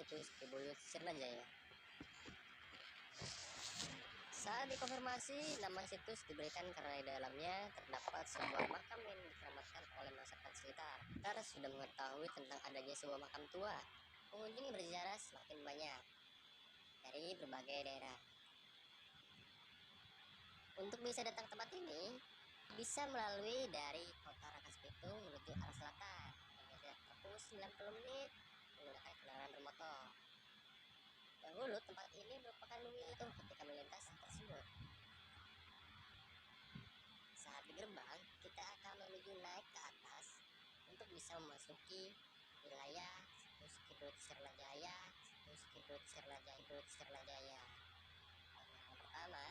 situs Kibuyut Sirnajaya. Saat dikonfirmasi, nama situs diberikan karena di dalamnya terdapat sebuah makam yang dikeramatkan oleh masyarakat sekitar. Kita sudah mengetahui tentang adanya sebuah makam tua. Pengunjung yang berziarah semakin banyak dari berbagai daerah. Untuk bisa datang ke tempat ini, bisa melalui dari kota Rangkas Bitung menuju arah selatan yang biasanya tempuh 90 menit menggunakan kendaraan bermotor. Dahulu tempat ini merupakan wilayah ketika melintas tersebut. Saat di gerbang, kita akan menuju naik ke atas untuk bisa memasuki wilayah situs Kibuyut Sirnajaya. Yang pertama,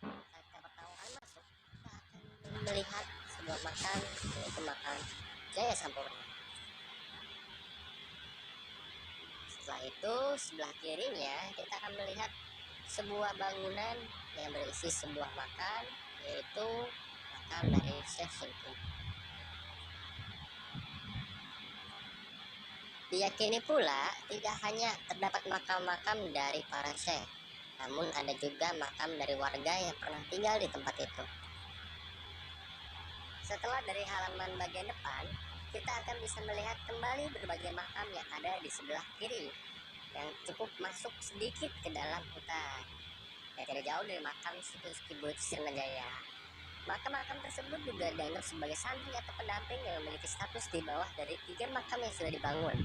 saat kita pertama kali masuk, kita akan melihat sebuah makam, yaitu makam Jaya Sampurna. Setelah itu, sebelah kirinya kita akan melihat sebuah bangunan yang berisi sebuah makam, yaitu makam dari Syekh Singkum. Diyakini pula tidak hanya terdapat makam-makam dari para syekh, namun ada juga makam dari warga yang pernah tinggal di tempat itu. Setelah dari halaman bagian depan, kita akan bisa melihat kembali berbagai makam yang ada di sebelah kiri, yang cukup masuk sedikit ke dalam hutan, dan tidak jauh dari makam situs Kibuyut Sirnajaya. Makam-makam tersebut juga dianggap sebagai santri atau pendamping yang memiliki status di bawah dari 3 makam yang sudah dibangun.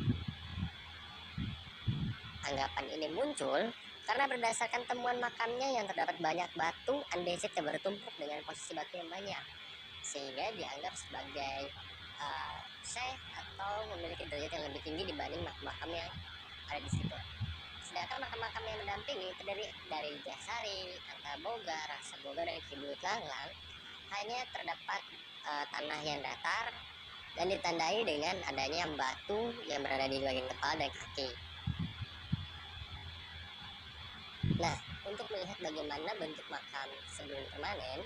Anggapan ini muncul karena berdasarkan temuan makamnya yang terdapat banyak batu andesit yang bertumpuk dengan posisi batu yang banyak, sehingga dianggap sebagai syekh atau memiliki derajat yang lebih tinggi dibanding makam-makam yang ada di situ. Sedangkan makam-makam yang mendampingi terdiri dari Jasari, Antaboga, Rasaboga, dan Kibuyut Langlang hanya terdapat tanah yang datar dan ditandai dengan adanya batu yang berada di bagian kepala dan kaki. Nah, untuk melihat bagaimana bentuk makam sebelum permanen,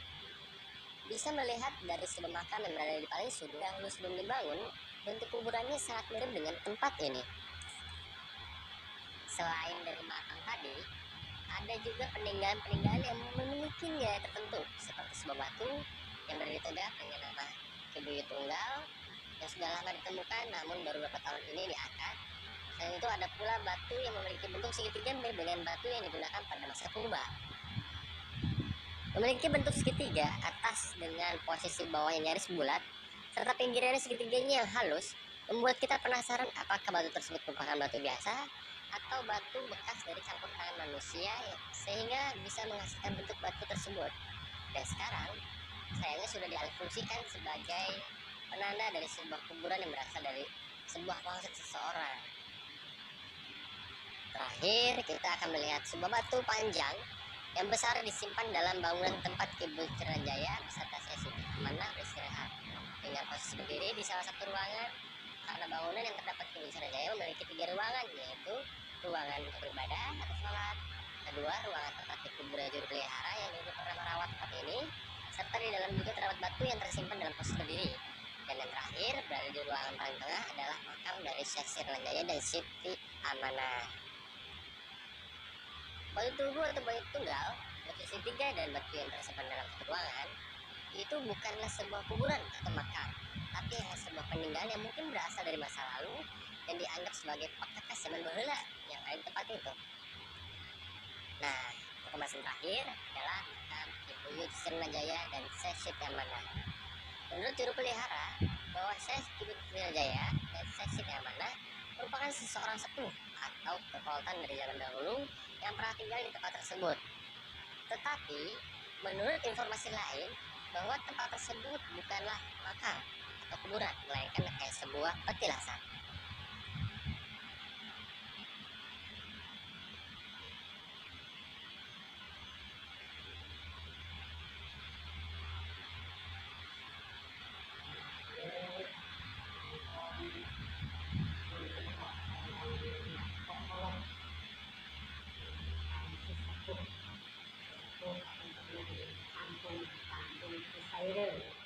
bisa melihat dari sebuah makam yang berada di paling sudut dahulu sebelum dibangun, bentuk kuburannya sangat mirip dengan tempat ini. Selain dari makam tadi, ada juga peninggalan-peninggalan yang memiliki nilai tertentu, seperti sebuah batu yang berdiri tegak dengan nama Kibuyut Tunggal yang sudah lama ditemukan namun baru beberapa tahun ini diangkat. Selain itu ada pula batu yang memiliki bentuk segitiga mirip dengan batu yang digunakan pada masa purba. Memiliki bentuk segitiga atas dengan posisi bawahnya nyaris bulat, serta pinggirannya segitiganya yang halus, membuat kita penasaran apakah batu tersebut merupakan batu biasa atau batu bekas dari campur tangan manusia sehingga bisa menghasilkan bentuk batu tersebut. Dan sekarang sayangnya sudah dialihfungsikan sebagai penanda dari sebuah kuburan yang berasal dari sebuah wangsit seseorang. Terakhir, kita akan melihat sebuah batu panjang yang besar disimpan dalam bangunan tempat Kibuyut Sirnajaya beserta sesi mana beristirahat dengan posisi berdiri di salah satu ruangan, karena bangunan yang terdapat Kibuyut Sirnajaya memiliki 3 ruangan, yaitu ruangan untuk beribadah atau sholat, kedua ruangan tempat dikuburnya juru pelihara yang dulu pernah merawat tempat ini, serta di dalam juga terdapat batu yang tersimpan dalam posisi berdiri. Dan yang terakhir, berada di ruangan paling tengah adalah makam dari Syekh Sirnajaya dan Siti Amanah. Batu tugu atau batu tunggal, batu segitiga, dan batu yang tersimpan dalam satu ruangan itu bukanlah sebuah kuburan atau makam, tapi hanya sebuah peninggalan yang mungkin berasal dari masa lalu dan dianggap sebagai perkakas zaman baheula yang ada di tempat itu. Nah, informasi terakhir adalah makam Kibuyut Sirnajaya dan Syekh Siti Amanah. Menurut juru pelihara, bahwa Syekh Kibuyut Sirnajaya dan Syekh Siti Amanah merupakan seseorang sepuh atau kekoltan dari zaman dahulu yang pernah tinggal di tempat tersebut. Tetapi, menurut informasi lain, bahwa tempat tersebut bukanlah makam atau kuburan, melainkan kayak sebuah petilasan. Ampun, ampun, ampun,